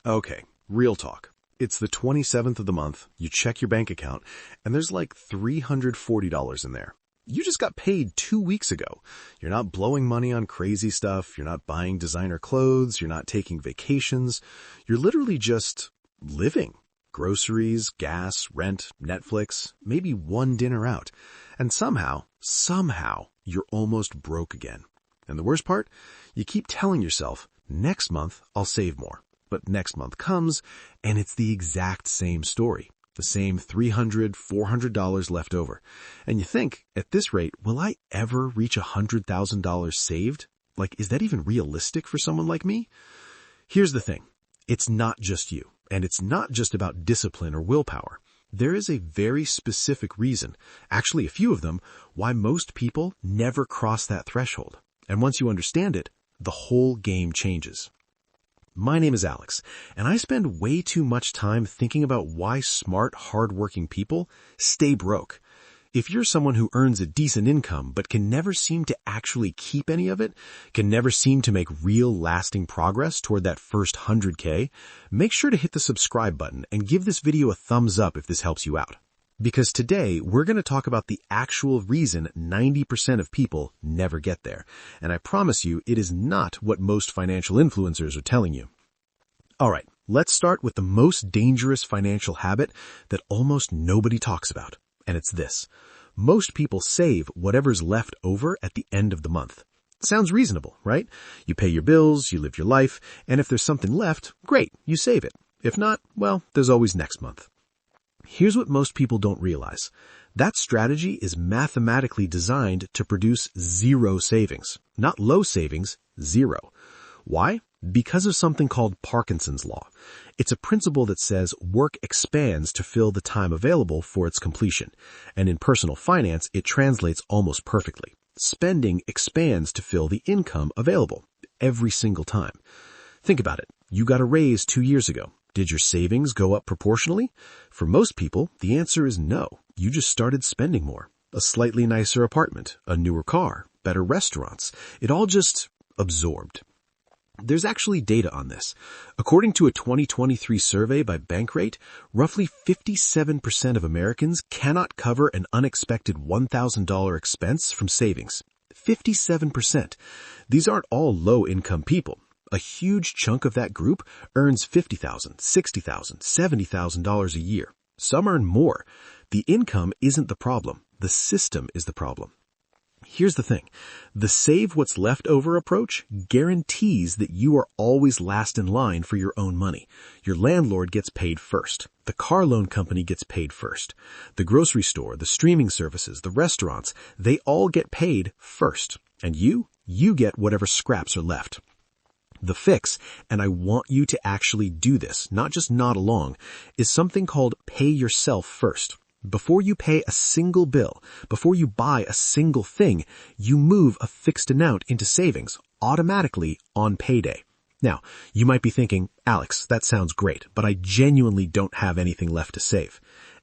Okay, real talk. It's the 27th of the month, you check your bank account, and there's like $340 in there. You just got paid 2 weeks ago. You're not blowing money on crazy stuff, you're not buying designer clothes, you're not taking vacations. You're literally just living. Groceries, gas, rent, Netflix, maybe one dinner out. And somehow, you're almost broke again. And the worst part? You keep telling yourself, next month I'll save more. But next month comes, and it's the exact same story. The same $300, $400 left over. And you think, at this rate, will I ever reach $100,000 saved? Like, is that even realistic for someone like me? Here's the thing. It's not just you, and it's not just about discipline or willpower. There is a very specific reason, actually a few of them, why most people never cross that threshold. And once you understand it, the whole game changes. My name is Alex, and I spend way too much time thinking about why smart, hard-working people stay broke. If you're someone who earns a decent income but can never seem to actually keep any of it, can never seem to make real lasting progress toward that first 100K, make sure to hit the subscribe button and give this video a thumbs up if this helps you out. Because today, we're going to talk about the actual reason 90% of people never get there. And I promise you, it is not what most financial influencers are telling you. All right, let's start with the most dangerous financial habit that almost nobody talks about. And it's this. Most people save whatever's left over at the end of the month. Sounds reasonable, right? You pay your bills, you live your life, and if there's something left, great, you save it. If not, well, there's always next month. Here's what most people don't realize. That strategy is mathematically designed to produce zero savings. Not low savings, zero. Why? Because of something called Parkinson's law. It's a principle that says work expands to fill the time available for its completion. And in personal finance, it translates almost perfectly. Spending expands to fill the income available every single time. Think about it. You got a raise 2 years ago. Did your savings go up proportionally? For most people, the answer is no. You just started spending more. A slightly nicer apartment, a newer car, better restaurants. It all just absorbed. There's actually data on this. According to a 2023 survey by Bankrate, roughly 57% of Americans cannot cover an unexpected $1,000 expense from savings. 57%. These aren't all low-income people. A huge chunk of that group earns $50,000, $60,000, $70,000 a year. Some earn more. The income isn't the problem. The system is the problem. Here's the thing. The save what's left over approach guarantees that you are always last in line for your own money. Your landlord gets paid first. The car loan company gets paid first. The grocery store, the streaming services, the restaurants, they all get paid first. And you get whatever scraps are left. The fix, and I want you to actually do this, not just nod along, is something called pay yourself first. Before you pay a single bill, before you buy a single thing, you move a fixed amount into savings automatically on payday. Now, you might be thinking, Alex, that sounds great, but I genuinely don't have anything left to save.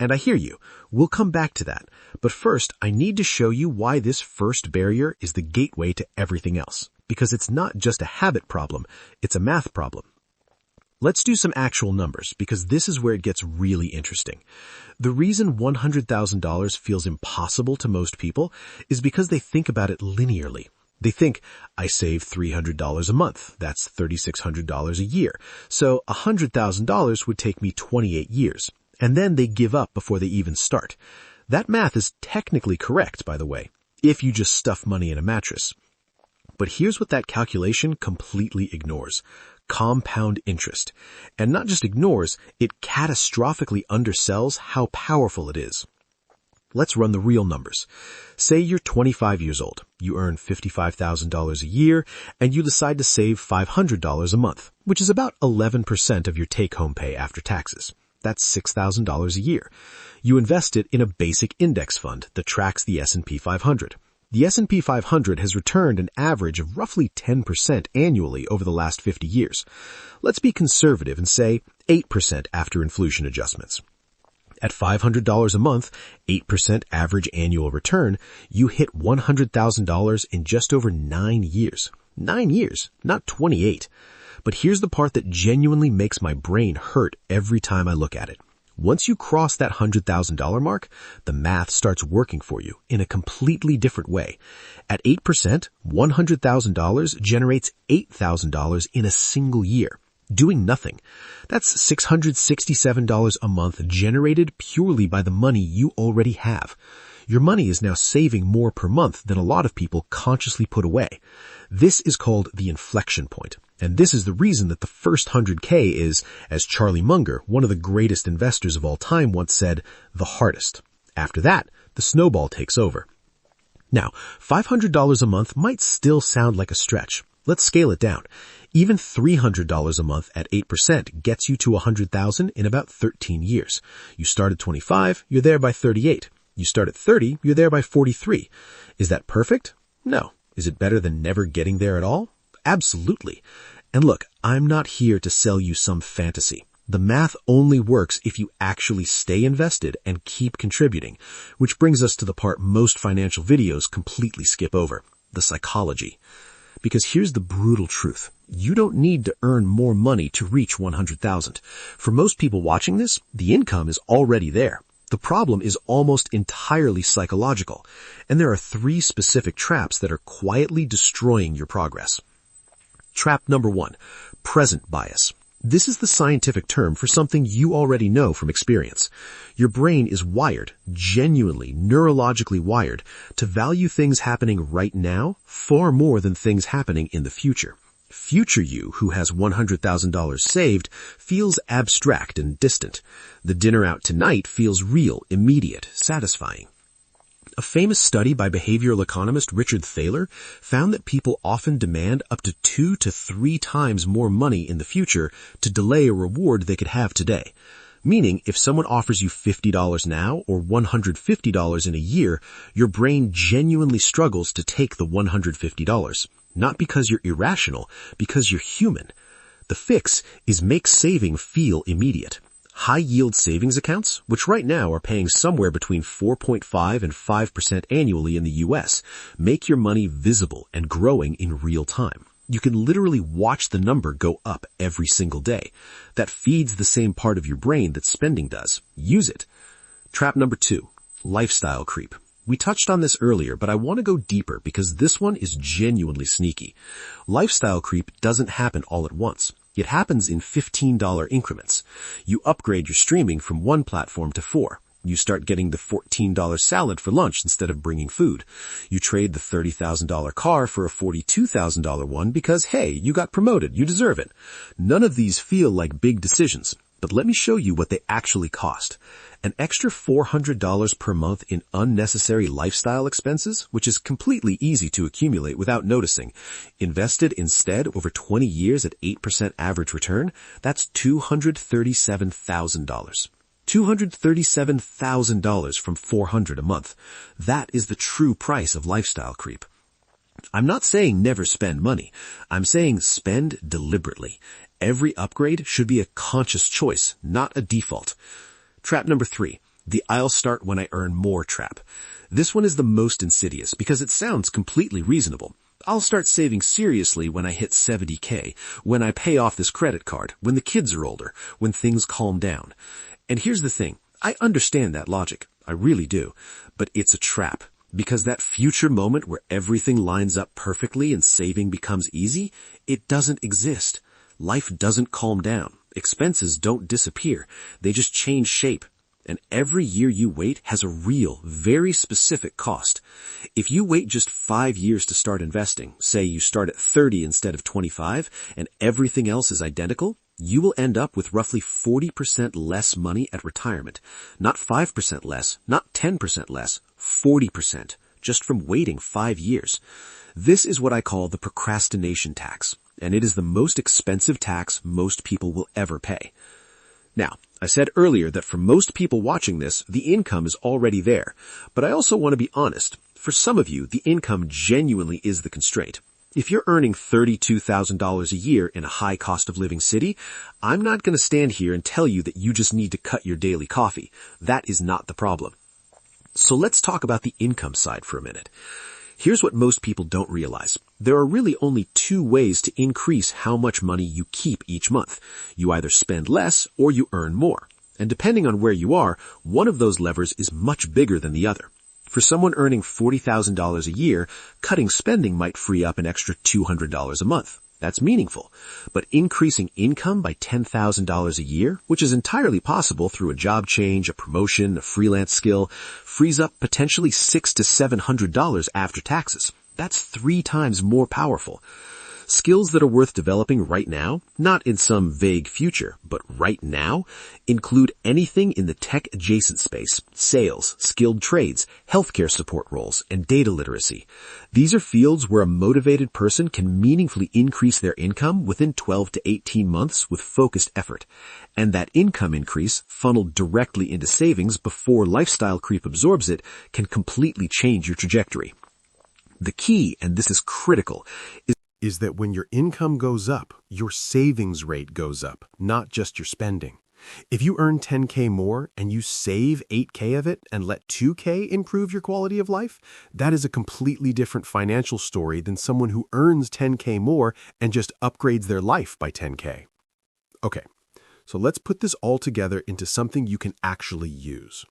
And I hear you. We'll come back to that. But first, I need to show you why this first barrier is the gateway to everything else. Because it's not just a habit problem, it's a math problem. Let's do some actual numbers, because this is where it gets really interesting. The reason $100,000 feels impossible to most people is because they think about it linearly. They think, I save $300 a month. That's $3,600 a year. So $100,000 would take me 28 years. And then they give up before they even start. That math is technically correct, by the way, if you just stuff money in a mattress. But here's what that calculation completely ignores. Compound interest. And not just ignores, it catastrophically undersells how powerful it is. Let's run the real numbers. Say you're 25 years old. You earn $55,000 a year, and you decide to save $500 a month, which is about 11% of your take-home pay after taxes. That's $6,000 a year. You invest it in a basic index fund that tracks the S&P 500. The S&P 500 has returned an average of roughly 10% annually over the last 50 years. Let's be conservative and say 8% after inflation adjustments. At $500 a month, 8% average annual return, you hit $100,000 in just over 9 years. 9 years, not 28. But here's the part that genuinely makes my brain hurt every time I look at it. Once you cross that $100,000 mark, the math starts working for you in a completely different way. At 8%, $100,000 generates $8,000 in a single year, doing nothing. That's $667 a month generated purely by the money you already have. Your money is now saving more per month than a lot of people consciously put away. This is called the inflection point. And this is the reason that the first 100K is, as Charlie Munger, one of the greatest investors of all time, once said, the hardest. After that, the snowball takes over. Now, $500 a month might still sound like a stretch. Let's scale it down. Even $300 a month at 8% gets you to $100,000 in about 13 years. You start at 25, you're there by 38. You start at 30, you're there by 43. Is that perfect? No. Is it better than never getting there at all? Absolutely. And look, I'm not here to sell you some fantasy. The math only works if you actually stay invested and keep contributing, which brings us to the part most financial videos completely skip over, the psychology. Because here's the brutal truth. You don't need to earn more money to reach 100,000. For most people watching this, the income is already there. The problem is almost entirely psychological, and there are 3 specific traps that are quietly destroying your progress. Trap number 1, present bias. This is the scientific term for something you already know from experience. Your brain is wired, genuinely neurologically wired, to value things happening right now far more than things happening in the future. Future you, who has $100,000 saved, feels abstract and distant. The dinner out tonight feels real, immediate, satisfying. A famous study by behavioral economist Richard Thaler found that people often demand up to 2 to 3 times more money in the future to delay a reward they could have today. Meaning, if someone offers you $50 now or $150 in a year, your brain genuinely struggles to take the $150. Not because you're irrational, because you're human. The fix is make saving feel immediate. High-yield savings accounts, which right now are paying somewhere between 4.5 and 5% annually in the U.S., make your money visible and growing in real time. You can literally watch the number go up every single day. That feeds the same part of your brain that spending does. Use it. Trap number 2, lifestyle creep. We touched on this earlier, but I want to go deeper because this one is genuinely sneaky. Lifestyle creep doesn't happen all at once. It happens in $15 increments. You upgrade your streaming from 1 platform to 4. You start getting the $14 salad for lunch instead of bringing food. You trade the $30,000 car for a $42,000 one because, hey, you got promoted. You deserve it. None of these feel like big decisions, but let me show you what they actually cost. An extra $400 per month in unnecessary lifestyle expenses, which is completely easy to accumulate without noticing. Invested instead over 20 years at 8% average return, that's $237,000. $237,000 from $400 a month. That is the true price of lifestyle creep. I'm not saying never spend money. I'm saying spend deliberately. Every upgrade should be a conscious choice, not a default. Trap number 3, the I'll start when I earn more trap. This one is the most insidious because it sounds completely reasonable. I'll start saving seriously when I hit 70K, when I pay off this credit card, when the kids are older, when things calm down. And here's the thing, I understand that logic. I really do. But it's a trap. Because that future moment where everything lines up perfectly and saving becomes easy, it doesn't exist. Life doesn't calm down. Expenses don't disappear. They just change shape. And every year you wait has a real, very specific cost. If you wait just 5 years to start investing, say you start at 30 instead of 25, and everything else is identical, you will end up with roughly 40% less money at retirement. Not 5% less, not 10% less, 40%, just from waiting 5 years. This is what I call the procrastination tax, and it is the most expensive tax most people will ever pay. Now, I said earlier that for most people watching this, the income is already there, but I also want to be honest. For some of you, the income genuinely is the constraint. If you're earning $32,000 a year in a high cost of living city, I'm not going to stand here and tell you that you just need to cut your daily coffee. That is not the problem. So let's talk about the income side for a minute. Here's what most people don't realize. There are really only two ways to increase how much money you keep each month. You either spend less or you earn more. And depending on where you are, one of those levers is much bigger than the other. For someone earning $40,000 a year, cutting spending might free up an extra $200 a month. That's meaningful. But increasing income by $10,000 a year, which is entirely possible through a job change, a promotion, a freelance skill, frees up potentially $600 to $700 after taxes. That's 3 times more powerful. Skills that are worth developing right now, not in some vague future, but right now, include anything in the tech-adjacent space, sales, skilled trades, healthcare support roles, and data literacy. These are fields where a motivated person can meaningfully increase their income within 12 to 18 months with focused effort. And that income increase, funneled directly into savings before lifestyle creep absorbs it, can completely change your trajectory. The key, and this is critical, is that when your income goes up, your savings rate goes up, not just your spending. If you earn $10K more and you save $8K of it and let $2K improve your quality of life, that is a completely different financial story than someone who earns $10K more and just upgrades their life by $10K. Okay, so let's put this all together into something you can actually use.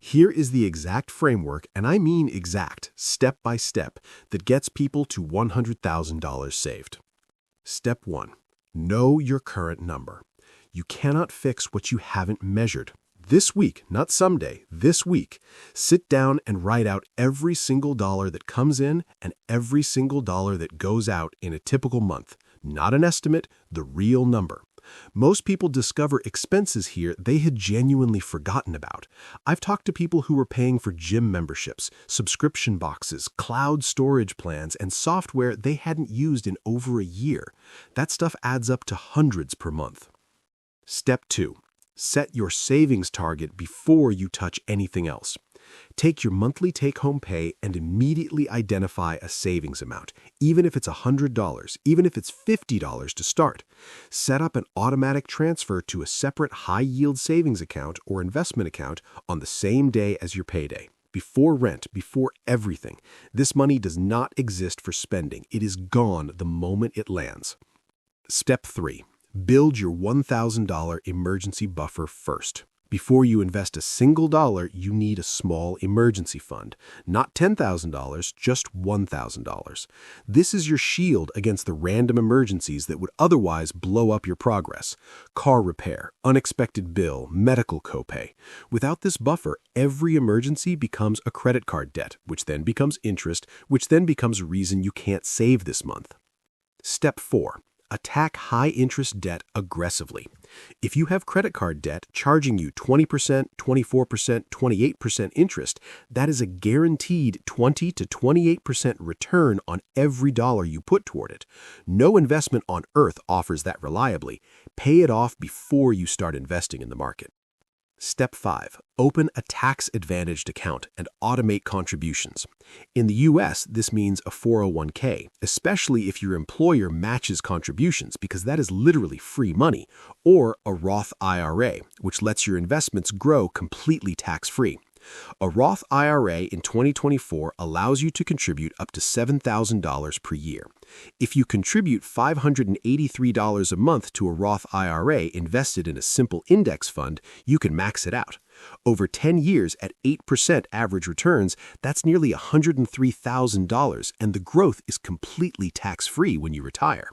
Here is the exact framework, and I mean exact, step by step, that gets people to $100,000 saved. Step 1. Know your current number. You cannot fix what you haven't measured. This week, not someday, this week, sit down and write out every single dollar that comes in and every single dollar that goes out in a typical month. Not an estimate, the real number. Most people discover expenses here they had genuinely forgotten about. I've talked to people who were paying for gym memberships, subscription boxes, cloud storage plans, and software they hadn't used in over a year. That stuff adds up to hundreds per month. Step 2. Set your savings target before you touch anything else. Take your monthly take-home pay and immediately identify a savings amount, even if it's $100, even if it's $50 to start. Set up an automatic transfer to a separate high-yield savings account or investment account on the same day as your payday. Before rent, before everything. This money does not exist for spending. It is gone the moment it lands. Step 3. Build your $1,000 emergency buffer first. Before you invest a single dollar, you need a small emergency fund. Not $10,000, just $1,000. This is your shield against the random emergencies that would otherwise blow up your progress. Car repair, unexpected bill, medical copay. Without this buffer, every emergency becomes a credit card debt, which then becomes interest, which then becomes a reason you can't save this month. Step 4. Attack high-interest debt aggressively. If you have credit card debt charging you 20%, 24%, 28% interest, that is a guaranteed 20 to 28% return on every dollar you put toward it. No investment on earth offers that reliably. Pay it off before you start investing in the market. Step 5. Open a tax-advantaged account and automate contributions. In the U.S., this means a 401k, especially if your employer matches contributions because that is literally free money, or a Roth IRA, which lets your investments grow completely tax-free. A Roth IRA in 2024 allows you to contribute up to $7,000 per year. If you contribute $583 a month to a Roth IRA invested in a simple index fund, you can max it out. Over 10 years at 8% average returns, that's nearly $103,000, and the growth is completely tax-free when you retire.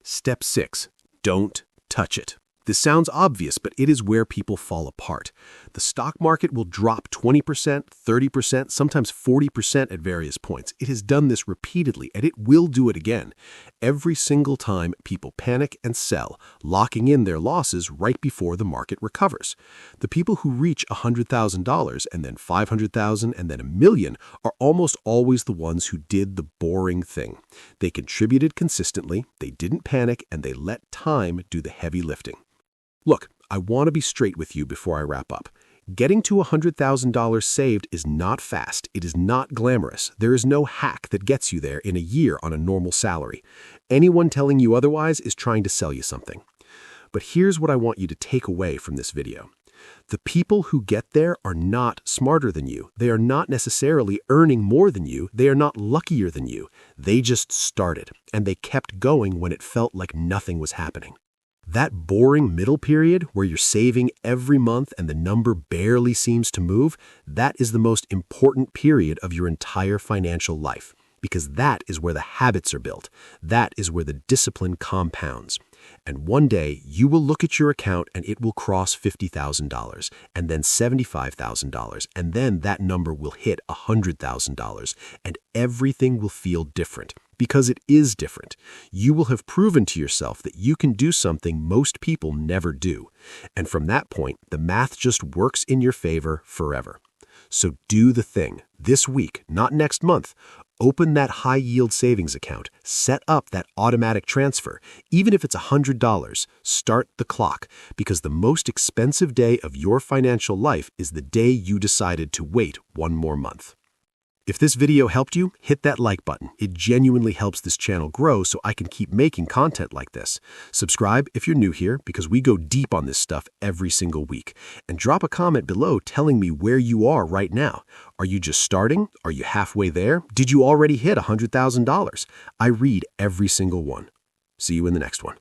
Step 6. Don't touch it. This sounds obvious, but it is where people fall apart. The stock market will drop 20%, 30%, sometimes 40% at various points. It has done this repeatedly, and it will do it again. Every single time, people panic and sell, locking in their losses right before the market recovers. The people who reach $100,000 and then $500,000 and then $1 million are almost always the ones who did the boring thing. They contributed consistently, they didn't panic, and they let time do the heavy lifting. Look, I want to be straight with you before I wrap up. Getting to $100,000 saved is not fast. It is not glamorous. There is no hack that gets you there in a year on a normal salary. Anyone telling you otherwise is trying to sell you something. But here's what I want you to take away from this video. The people who get there are not smarter than you. They are not necessarily earning more than you. They are not luckier than you. They just started, and they kept going when it felt like nothing was happening. That boring middle period where you're saving every month and the number barely seems to move, that is the most important period of your entire financial life, because that is where the habits are built. That is where the discipline compounds. And one day you will look at your account and it will cross $50,000 and then $75,000. And then that number will hit $100,000 and everything will feel different because it is different. You will have proven to yourself that you can do something most people never do. And from that point, the math just works in your favor forever. So do the thing this week, not next month. Open that high-yield savings account. Set up that automatic transfer. Even if it's $100, start the clock, because the most expensive day of your financial life is the day you decided to wait one more month. If this video helped you, hit that like button. It genuinely helps this channel grow so I can keep making content like this. Subscribe if you're new here, because we go deep on this stuff every single week. And drop a comment below telling me where you are right now. Are you just starting? Are you halfway there? Did you already hit $100,000? I read every single one. See you in the next one.